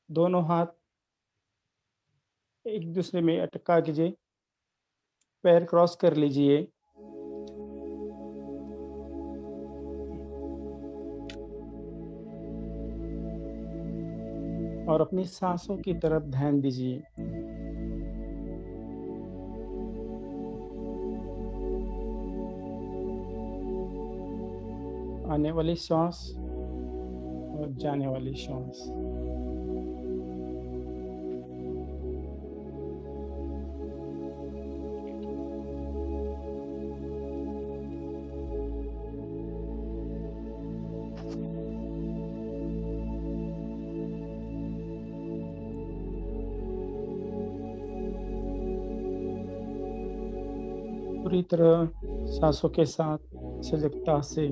दोनों हाथ एक दूसरे में अटका कीजिए, पैर क्रॉस कर लीजिए और अपनी सांसों की तरफ ध्यान दीजिए। आने वाली श्वास और जाने वाली श्वास। पूरी तरह सांसों के साथ सजगता से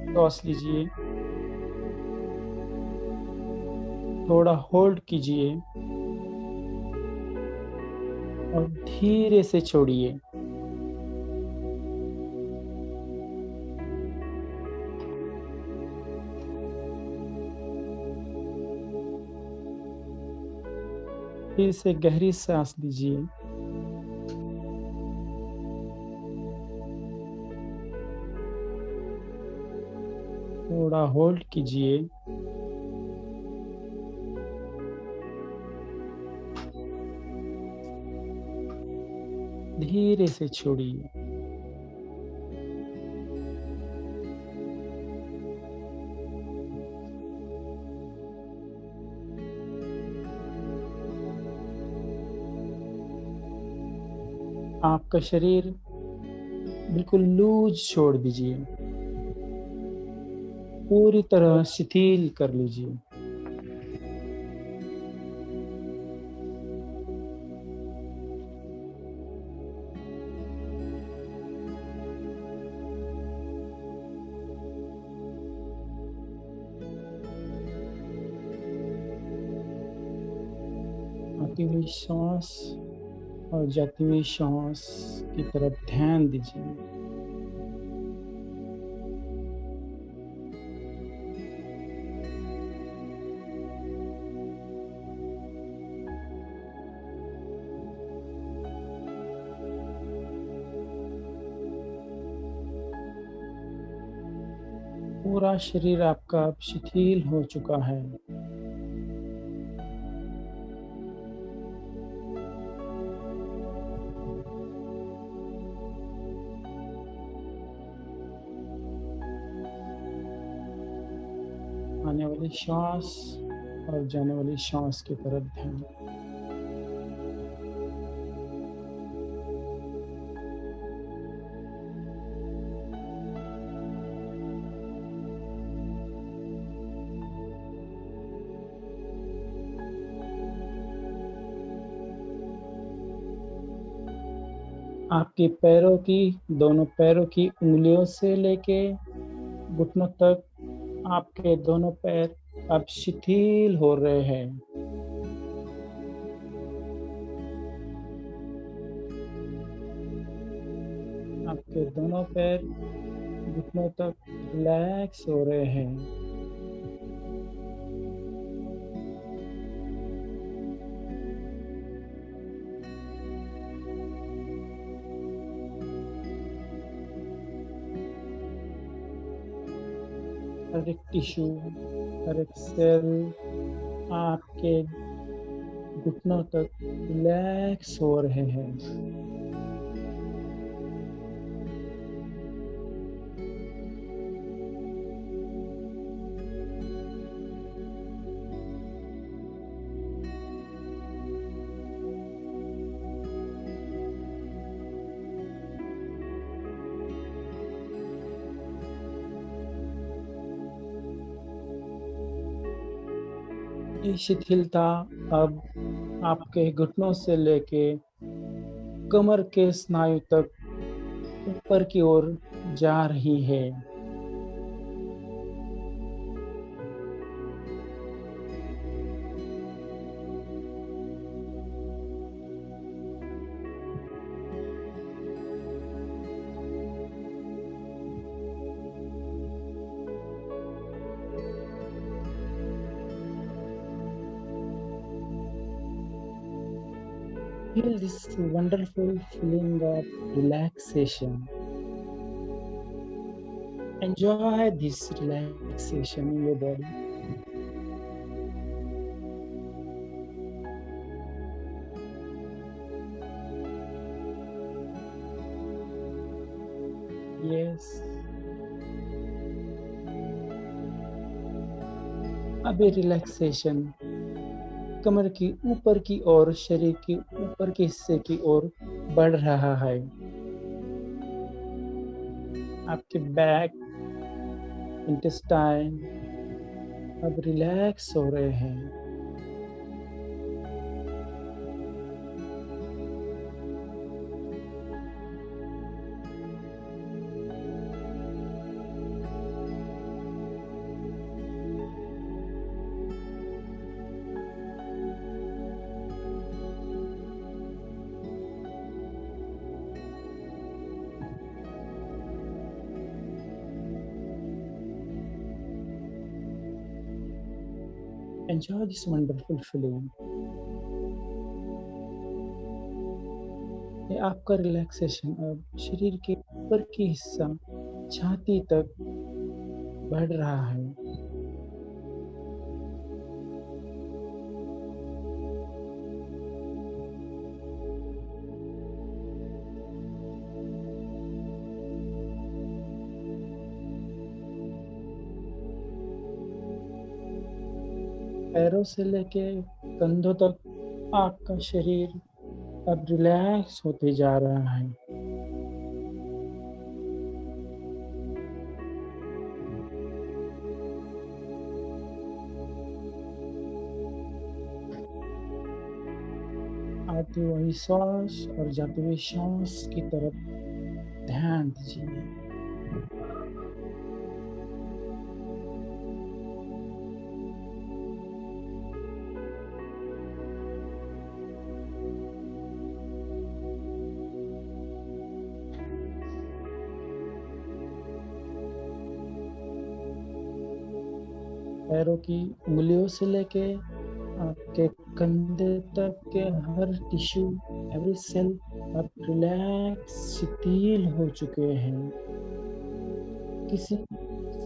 श्वास लीजिए, थोड़ा होल्ड कीजिए और धीरे से छोड़िए। फिर से गहरी सांस लीजिए, थोड़ा होल्ड कीजिए धीरे से छोड़िए। आपका शरीर बिल्कुल लूज छोड़ दीजिए, पूरी तरह शिथिल कर लीजिए। आती हुई सांस और जाती हुई सांस की तरफ ध्यान दीजिए। पूरा शरीर आपका अब शिथिल हो चुका है। आने वाली श्वास और जाने वाली श्वास की तरफ ध्यान। आपके पैरों की दोनों पैरों की उंगलियों से लेके घुटनों तक आपके दोनों पैर अब शिथिल हो रहे हैं। आपके दोनों पैर घुटनों तक रिलैक्स हो रहे हैं। हर एक टिश्यू, हर एक सेल आपके घुटनों तक रिलैक्स हो रहे हैं। ये शिथिलता अब आपके घुटनों से लेके कमर के स्नायु तक ऊपर की ओर जा रही है। Feel this wonderful feeling of relaxation. Enjoy this relaxation in your body. Yes. अब ये रिलैक्सेशन कमर की ऊपर की ओर, शरीर के ऊपर के हिस्से की ओर बढ़ रहा है। आपके बैक, इंटेस्टाइन अब रिलैक्स हो रहे हैं। Enjoy this wonderful feeling. ये आपका रिलैक्सेशन अब शरीर के ऊपर की हिस्सा छाती तक बढ़ रहा है। पैरों से लेके कंधों तक आपका शरीर अब रिलैक्स होते जा रहा है। आते हुए श्वास और जाते हुए श्वास की तरफ ध्यान दीजिए। पैरों की उंगलियों से लेके आपके कंधे तक के हर टिश्यू, एवरी सेल अब रिलैक्स, शिथिल हो चुके हैं। किसी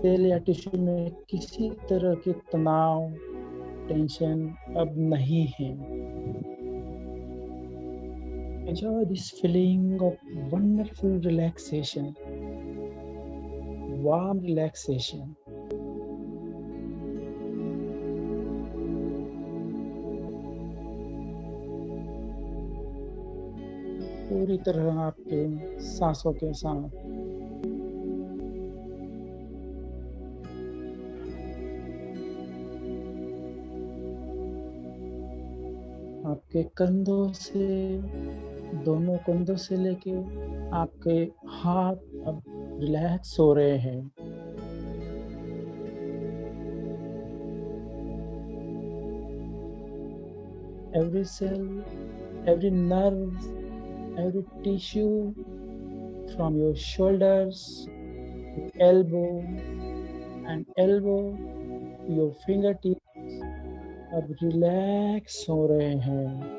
सेल या टिश्यू में किसी तरह के तनाव, टेंशन अब नहीं है। Enjoy this feeling of wonderful relaxation, warm relaxation. पूरी तरह आपके सांसों के साथ आपके कंधों से, दोनों कंधों से लेके आपके हाथ अब रिलैक्स हो रहे हैं। Every cell, every nerve, every tissue from your shoulders to elbow and elbow to your fingertips अब रिलैक्स हो रहे हैं।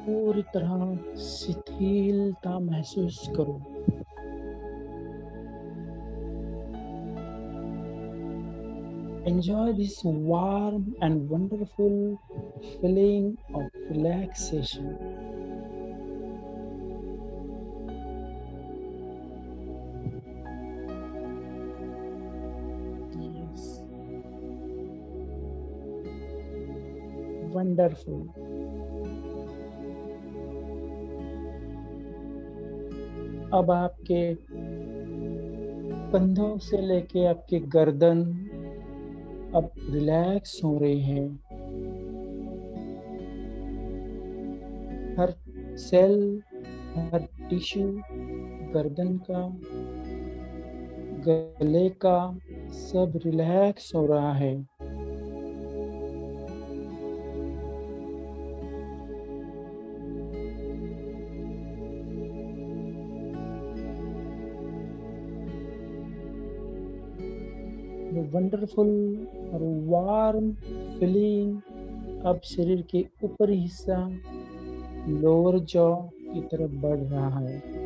पूरी तरह शिथिलता महसूस करो। Enjoy this warm and wonderful feeling of relaxation. Yes. Wonderful. अब आपके कंधों से लेके आपकी गर्दन अब रिलैक्स हो रही है। हर सेल, हर टिश्यू गर्दन का, गले का सब रिलैक्स हो रहा है। वो वंडरफुल और वार्म फीलिंग अब शरीर के ऊपरी हिस्सा, लोअर जॉ की तरफ बढ़ रहा है।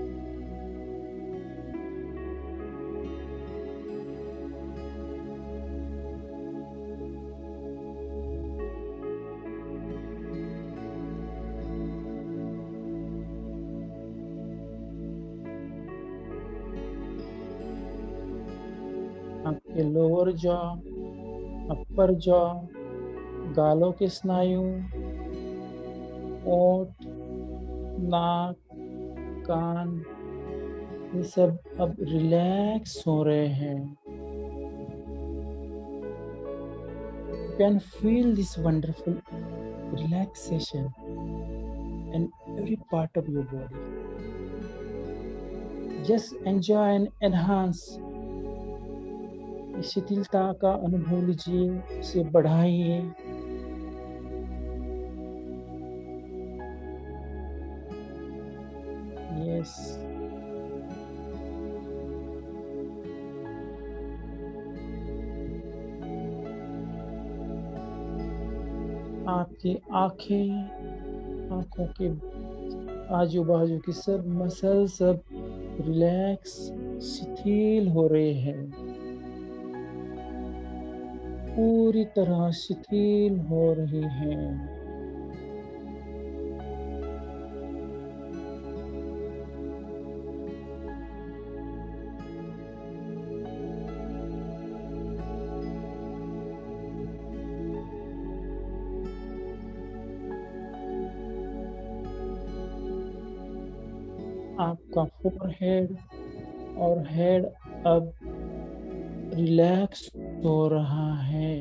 आपके लोअर जॉ, अपर जॉ, गालों के स्नायु, ओठ, नाक, कान, ये सब अब रिलैक्स हो रहे हैं। You can feel this wonderful relaxation in every part of your body. Just enjoy and enhance. इस शिथिलता का अनुभव लीजिए, इसे बढ़ाइए। यस, आपकी आंखें, आंखों के आजू बाजू की सब मसल सब रिलैक्स, शिथिल हो रहे हैं, पूरी तरह शिथिल हो रही हैं। आपका फोरहेड और हेड अब रिलैक्स हो रहा है।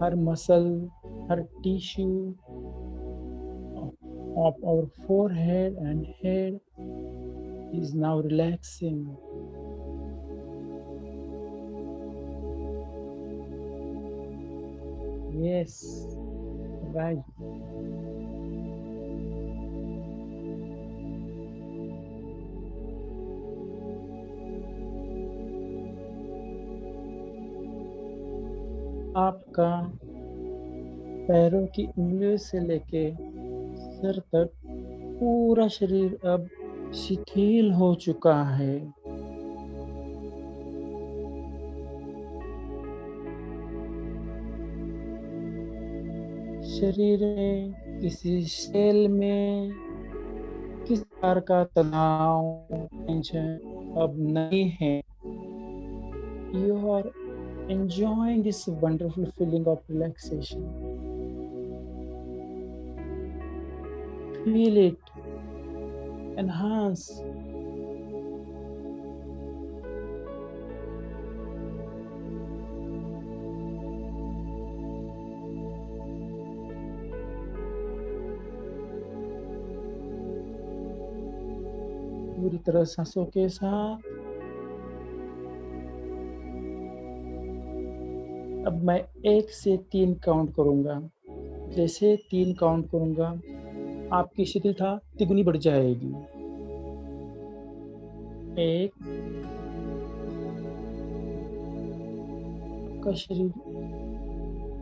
हर मसल, हर tissue of our forehead and head is now relaxing. Yes, right. आपका पैरों की उंगलियों से लेके सर तक पूरा शरीर अब शिथिल हो चुका है। शरीर में किसी सेल में किस प्रकार का तनाव, टेंशन अब नहीं है। You are enjoying this wonderful feeling of relaxation. Feel it, enhance. पूरी तरह सांसों के साथ अब मैं 1 से 3 काउंट करूंगा। जैसे 3 काउंट करूंगा, आपकी शिथिलता तिगुनी बढ़ जाएगी। 1, आपका शरीर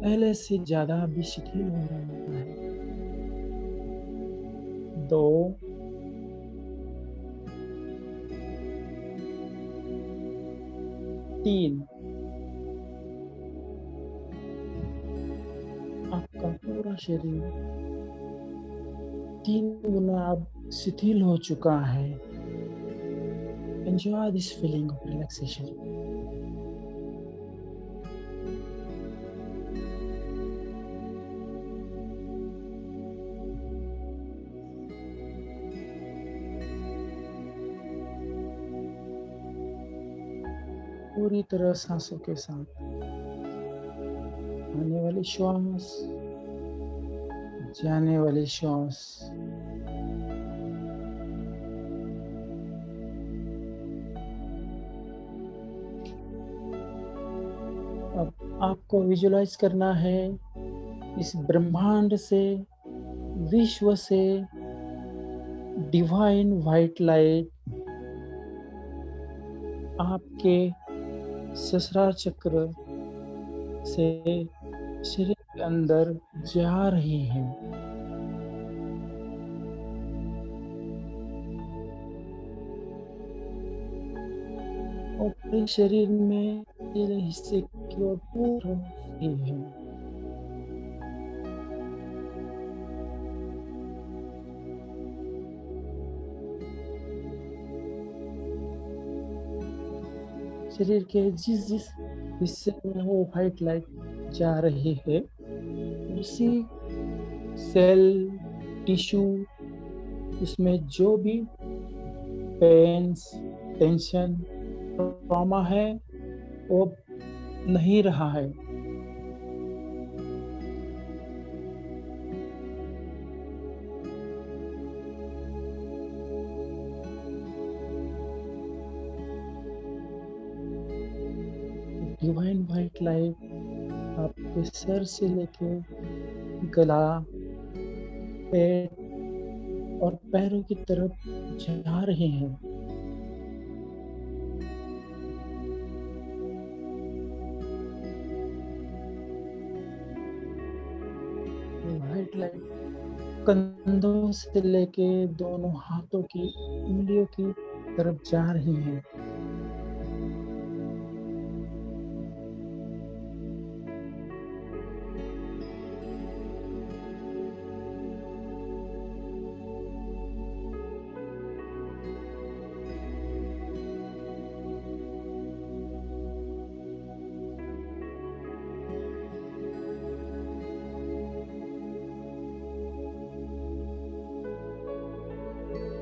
पहले से ज़्यादा अभी शिथिल हो रहा है। 2, 3, आपका पूरा शरीर 3 गुना अब शिथिल हो चुका है। Enjoy this feeling of relaxation. पूरी तरह सांसों के साथ आने वाली श्वास जाने वाली श्वास। अब आपको विजुलाइज करना है इस ब्रह्मांड से, विश्व से डिवाइन व्हाइट लाइट आपके सहस्रार चक्र से शरीर के अंदर जा रही है। और पूरे शरीर में तेरे हिस्से की ओर पूरा ही है। शरीर के जिस जिस हिस्से में वो व्हाइट लाइट जा रही है, उसी सेल, टिश्यू, उसमें जो भी पेन्स, टेंशन, ट्रॉमा है, वो नहीं रहा है। डिवाइन व्हाइट लाइट आपके सर से लेके गला, पेट और पैरों की तरफ जा रहे हैं। व्हाइट लाइट कंधों से लेके दोनों हाथों की उंगलियों की तरफ जा रही है।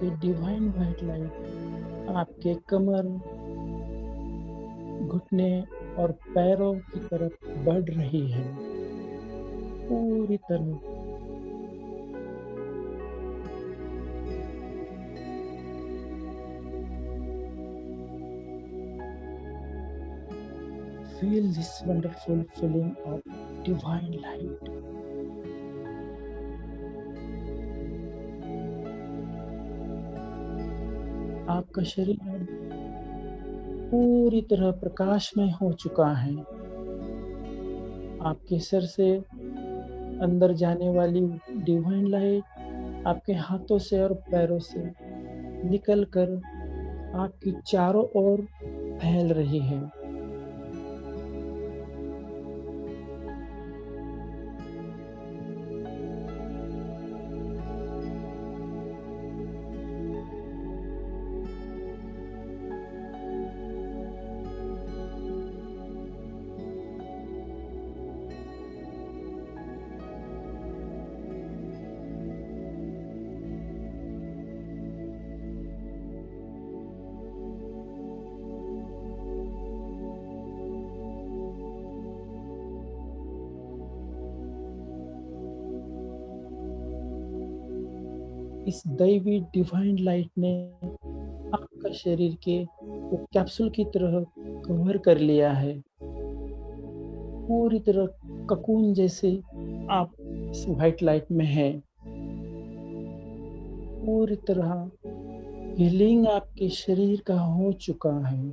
ये डिवाइन व्हाइट लाइट आपके कमर, घुटने और पैरों की तरफ बढ़ रही है पूरी तरह। Feel this wonderful feeling of divine light. आपका शरीर पूरी तरह प्रकाशमय हो चुका है। आपके सर से अंदर जाने वाली डिवाइन लाइट आपके हाथों से और पैरों से निकलकर आपकी चारों ओर फैल रही है। इस दैवी डिवाइन लाइट ने आपका शरीर के वो कैप्सूल की तरह कवर कर लिया है। पूरी तरह ककून जैसे आप इस व्हाइट लाइट में हैं। पूरी तरह हीलिंग आपके शरीर का हो चुका है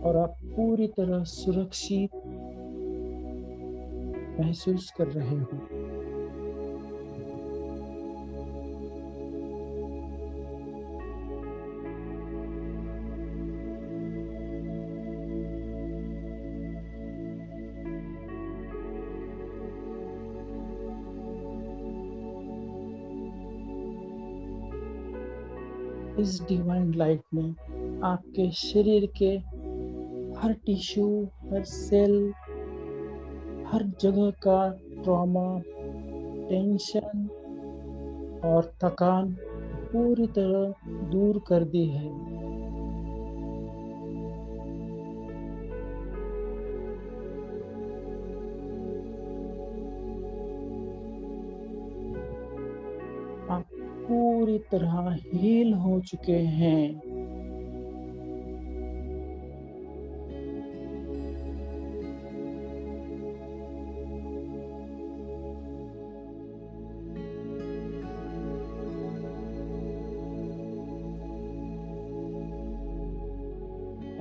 और आप पूरी तरह सुरक्षित महसूस कर रहे हो। इस डिवाइन लाइट ने आपके शरीर के हर टिश्यू, हर सेल, हर जगह का ट्रॉमा, टेंशन और थकान पूरी तरह दूर कर दी है। पूरी तरह हील हो चुके हैं।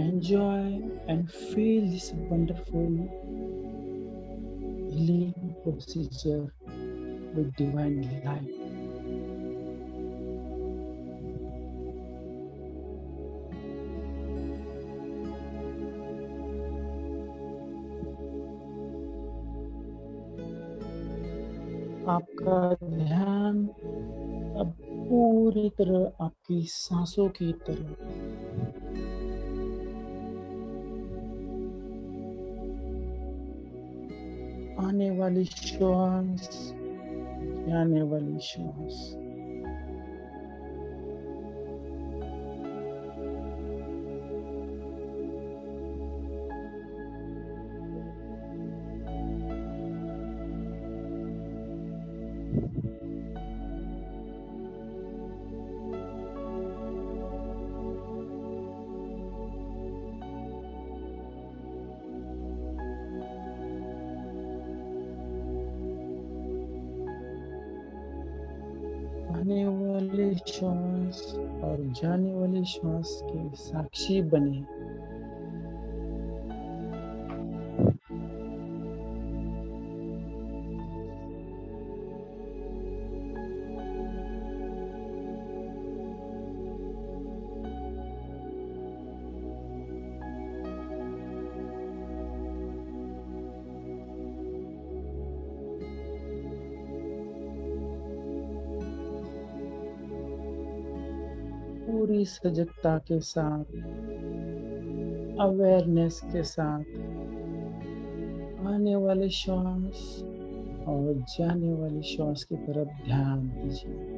Enjoy and feel this wonderful healing procedure with divine light. आपका ध्यान अब पूरी तरह आपकी सांसों की तरफ आने वाली श्वास, जाने वाली श्वास, आने वाली श्वास और जाने वाली श्वास के साक्षी बने। पूरी सजगता के साथ, अवेयरनेस के साथ आने वाले श्वास और जाने वाली श्वास की तरफ ध्यान दीजिए।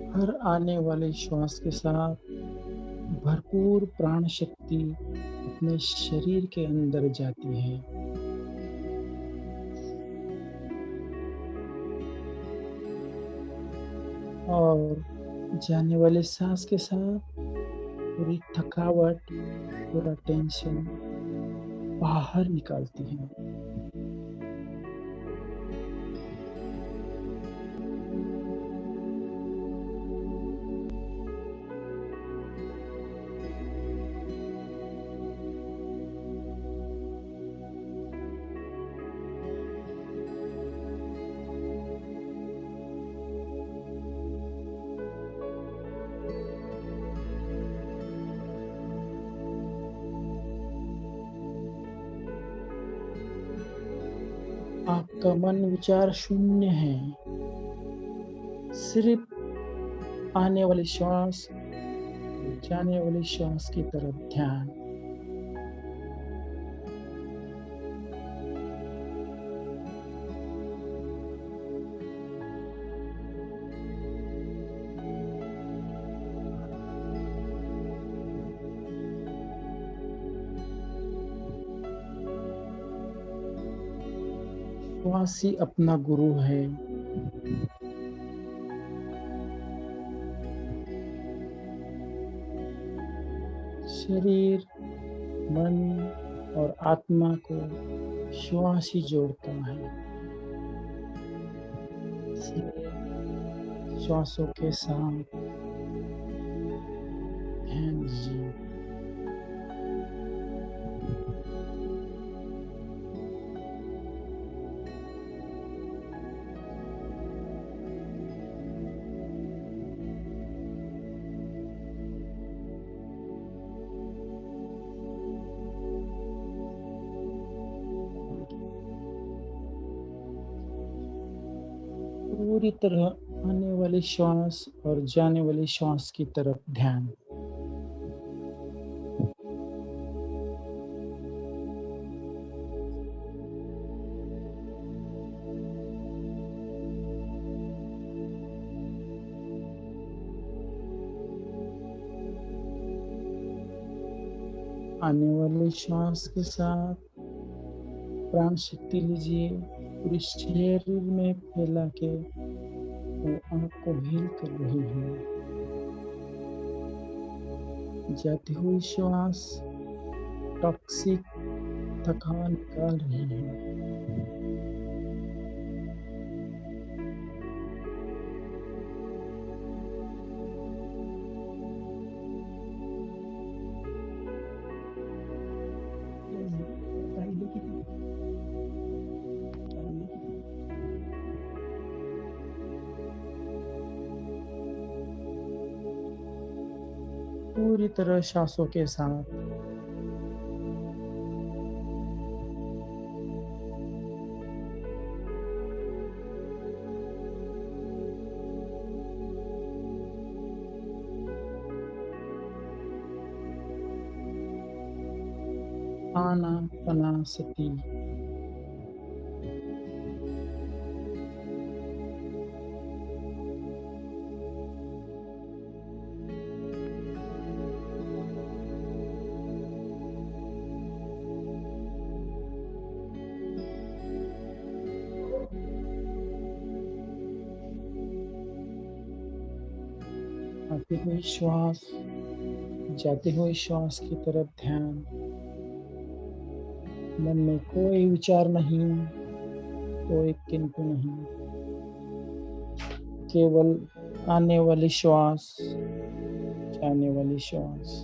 हर आने वाली श्वास के साथ भरपूर प्राण शक्ति अपने शरीर के अंदर जाती है और जाने वाले सांस के साथ पूरी थकावट, पूरा टेंशन बाहर निकालती है। आपका मन विचार शून्य है, सिर्फ आने वाली श्वास, जाने वाली श्वास की तरफ ध्यान। श्वास ही अपना गुरु है। शरीर, मन और आत्मा को श्वास ही जोड़ता है। इसलिए श्वासों के साथ ध्यान दीजिए। पूरी तरह आने वाली श्वास और जाने वाली श्वास की तरफ ध्यान। आने वाले श्वास के साथ प्राण शक्ति लीजिए, पूरे शरीर में फैला के वो आपको हील कर रही है। जाती हुई श्वास टॉक्सिक थकान निकाल रही है। पूरी तरह सांसों के साथ आनापानसति। आती हुई श्वास, जाते हुए श्वास की तरफ ध्यान। मन में कोई विचार नहीं, कोई किंतु नहीं, केवल आने वाली श्वास, जाने वाली श्वास।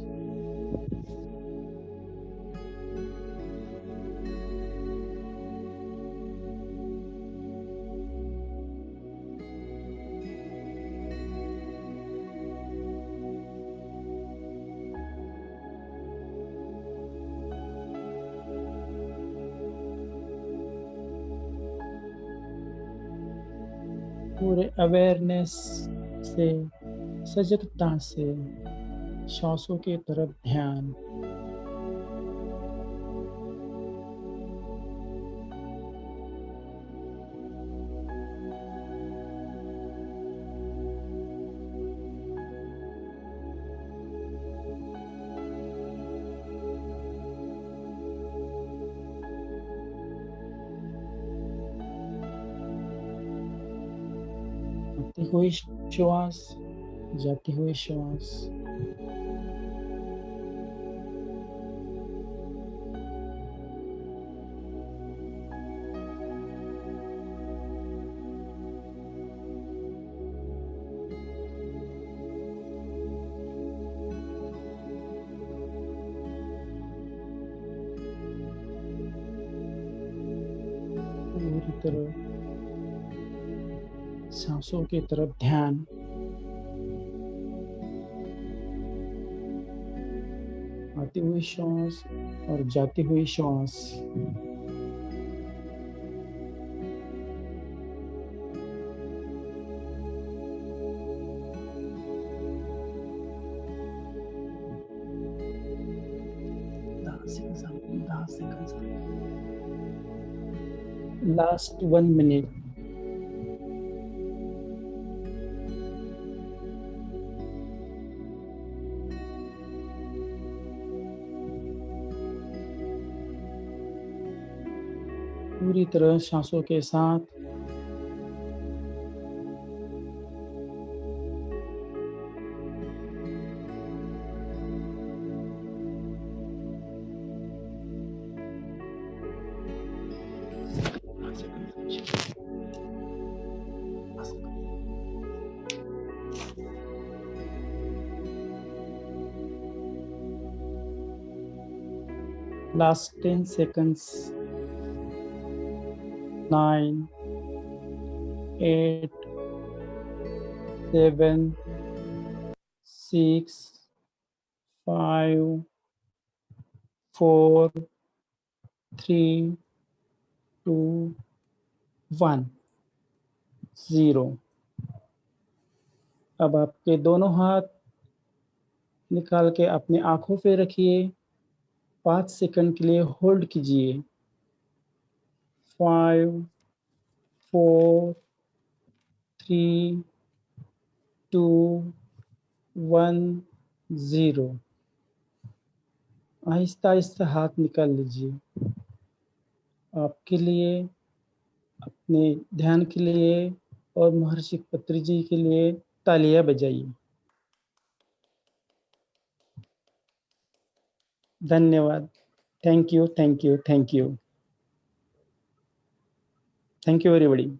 पूरे अवेयरनेस से, सजगता से श्वासों की तरफ ध्यान। आती हुई श्वास, जाती हुई श्वास। पूरी तरह सांसों की तरफ ध्यान। आती हुई श्वास और जाती हुई श्वास। Last 1 minute. पूरी तरह सांसों के साथ लास्ट 10 seconds. 9, 8, 7, 6, 5, 4, 3, 2, 1, 0। अब आपके दोनों हाथ निकाल के अपने आंखों पे रखिए। 5 सेकंड के लिए होल्ड कीजिए। 5, 4, 3, 2, 1, 0। आहिस्ता आहिस्ता हाथ निकाल लीजिए। आपके लिए, अपने ध्यान के लिए और महर्षि पत्री जी के लिए तालियां बजाइए। धन्यवाद। Thank you, thank you, thank you. Thank you everybody.